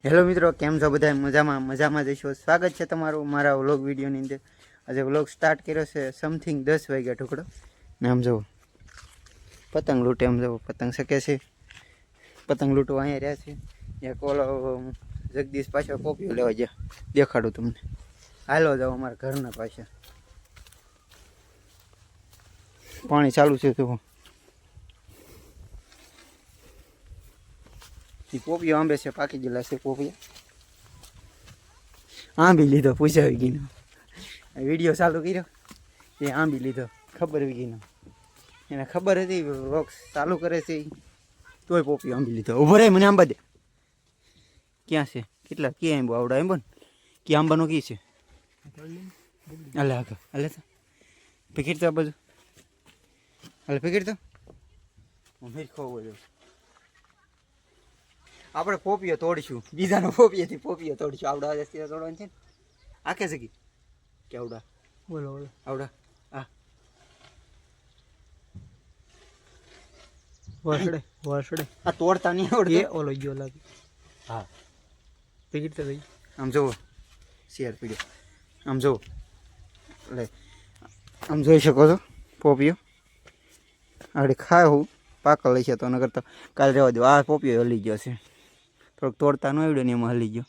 Hello મિત્રો, કેમ છો બધા? મજામાં જઈશો. સ્વાગત છે તમારું મારા વ્લોગ વિડીયોની અંદર. આજે વ્લોગ સ્ટાર્ટ કર્યો છે સમથિંગ 10 વાગ્યા ટુકડો ને આમ જુઓ પતંગ લૂંટે. આમ જુઓ પતંગ શકે છે, પતંગ લૂંટવા અહીંયા રહ્યા છે. એક ઓલો જગદીશ પાછળ પોપિયો લેવા ગયા, દેખાડું તમને. હાલો જાઓ અમારા ઘરના પાછળ. પાણી ચાલુ છે તો પોપિયો આંબે છે, પાકી ગયેલા છે પોપિયા. આંબી લીધો, પૂછાવી ગીનો. વિડીયો ચાલુ કર્યો એ આંબી લીધો, ખબર ગીનો. એને ખબર હતી રોક ચાલુ કરે છે તોય પોપિયો આંબી લીધો. ઉભો રહે, મને આંબા દે. ક્યાં છે? કેટલા ક્યાં આંબો આવડા આંબો ને? ક્યાં આંબાનો કી છે? અલે આગળ અલે તો પેકેટ તો આ બધું અલે પેકેટ તો મેં ખો બધું. આપણે પોપિયો તોડીશું, બીજાનો પોપિયાથી પોપિયો તોડીશું. આવડા રસ્તી તોડવાનું છે ને આખે સગી કે આવડા બોલો બોલો આવડા આ વર્ષડે આ તોડતા નહીં આવડે. ઓલો ગયો લાગે. હા ટિકિટ તો ભાઈ આમ જુઓ શેર પીડ્યો. આમ જુઓ એટલે આમ જોઈ શકો છો પોપિયો આગળ ખાય હું પાકલ લઈ છે તો નગર તો કાલે રહેવા દો. આ પોપિયો હલી ગયો છે, થોડોક તોડતા ન આવડ્યો ને એમાં હલી ગયો.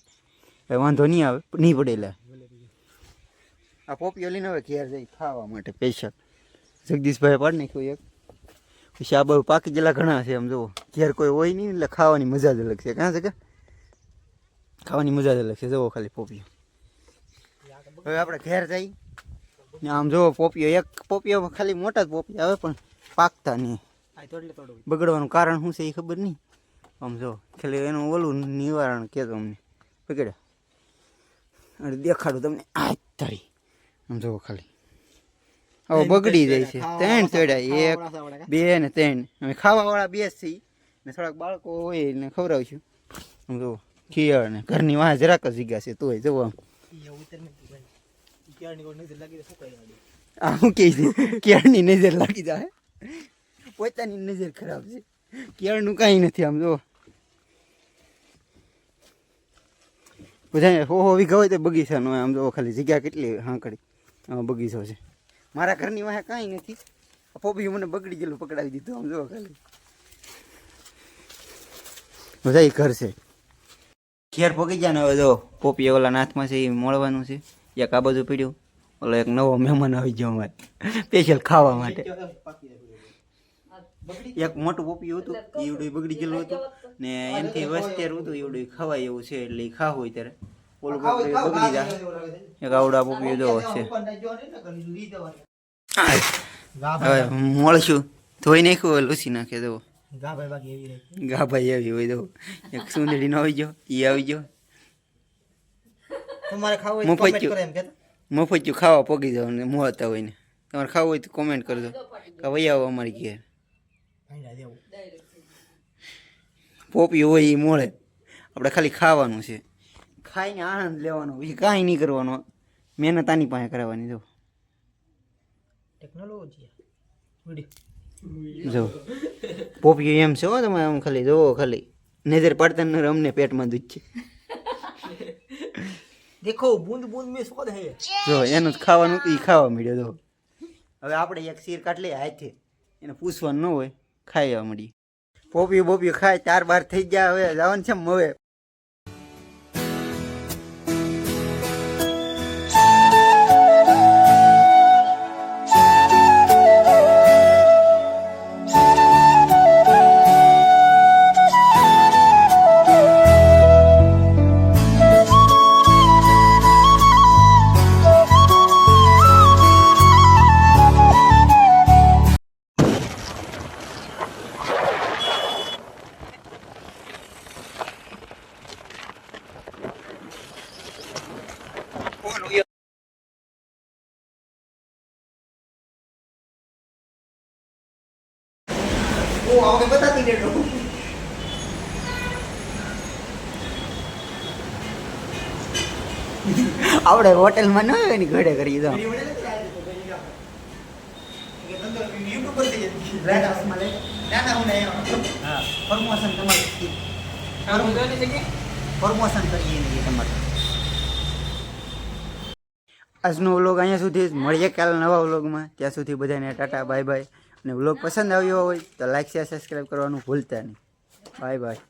હવે વાંધો નહીં આવે, નહીં પડેલા. આ પોપિયો લઈને હવે ઘેર જઈ ખાવા માટે સ્પેશિયલ જગદીશભાઈ પાડી નાખ્યું એક. પછી આ બહુ પાકી ગયેલા ઘણા છે. આમ જુઓ ઘેર કોઈ હોય નહીં એટલે ખાવાની મજા જ અલગ છે. ક્યાં છે કે ખાવાની મજા જ અલગ છે. જુઓ ખાલી પોપિયો. હવે આપણે ઘેર જઈ ને આમ જુઓ પોપિયો એક પોપિયો ખાલી મોટા જ પોપિયા આવે પણ પાકતા નહીં. બગડવાનું કારણ શું છે એ ખબર નહીં. આમ જો ખાલી એનું ઓલું નિવારણ કહેતો અમને પકડ્યા અને દેખાડું તમને. આ તારી આમ જુઓ ખાલી હવે બગડી જાય છે. 3 તોડ્યા, 1 2 ને 3. અમે ખાવાવાળા 2 છીએ ને થોડાક બાળકો હોય ને ખવડાવીશું. આમ જુઓ ખીયળ ને ઘરની વાહ જરાક જ જગ્યા છે તોય જુઓ આમ શું કહે છે કેળની નજર લાગી જાય. પોતાની નજર ખરાબ છે, કેળનું કાંઈ નથી. આમ જો બધા હો વીઘા હોય તો બગીચાનો આમ જો ખાલી જગ્યા કેટલી હાંકડી બગીચો છે. મારા ઘરની વાહે કાંઈ નથી. પોપિયું મને બગડી ગયેલું પકડાવી દીધું. આમ જો ખાલી બધા ઘર છે. ઘેર પગી જાય ને હવે જો પોપી ઓલા નાથમાં છે એ મળવાનું છે. એક આ બધું પીડ્યું, ઓલો એક નવો મહેમાન આવી ગયો અમારે સ્પેશિયલ ખાવા માટે. એક મોટું પોપિયું હતું એવડું બગડી ગયેલું હતું ને એનાથી વસ્તેરું હતું એવડું ખવાય એવું છે એટલે એ ખાવું હોય ત્યારે ઓલું પોપિયું બગડી જાય. એક આવડા પોપિયું જો છે. હવે મળશું ધોઈ નાખ્યું લૂસી નાખે જો ગાભાઈ આવી હોય તો એક સુંદરી નો આવી ગયો એ આવી ગયો. તમારે ખાવું મફત્યું ખાવા પગી જાવ ને મોતા હોય ને તમારે ખાવું હોય તો કોમેન્ટ કરજો કે ભાઈ આવો અમારી ઘેર. પોપિયું હોય એ મળે, આપણે ખાલી ખાવાનું છે, ખાઈને આનંદ લેવાનો, પછી કાંઈ નહીં કરવાનો, મહેનત આની પાસે કરાવવાની. જો ટેકનોલોજી જો પોપિયું એમ છે હો. તમે આમ ખાલી જોવો, ખાલી નજર પાડતા ન અમને પેટમાં દૂધ છે. દેખો બૂંદ બૂંદ મે સ્વાદ હે. જો એનું ખાવાનું એ ખાવા મળ્યો. જો હવે આપણે એક શીર કાઢ લઈએ હાથે, એને પૂછવાનું ન હોય, ખાઈ આવવા મળી. પોપિયું ખાય 4-12 થઈ ગયા. હવે જવાનું છે હવે. बताती दे दो આવડે હોટેલમાં ન હોય ને ઘડે કરી દો. પ્રમોશન તમારી પ્રમોશન કરીએ છીએ તમારે. આજનો વ્લોગ અહીંયા સુધી જ. મળીએ કાલે નવા વ્લોગમાં. ત્યાં સુધી બધાને ટાટા બાય બાય. અને વ્લોગ પસંદ આવ્યો હોય તો લાઈક શેર સબસ્ક્રાઈબ કરવાનું ભૂલતા નહીં. Bye bye.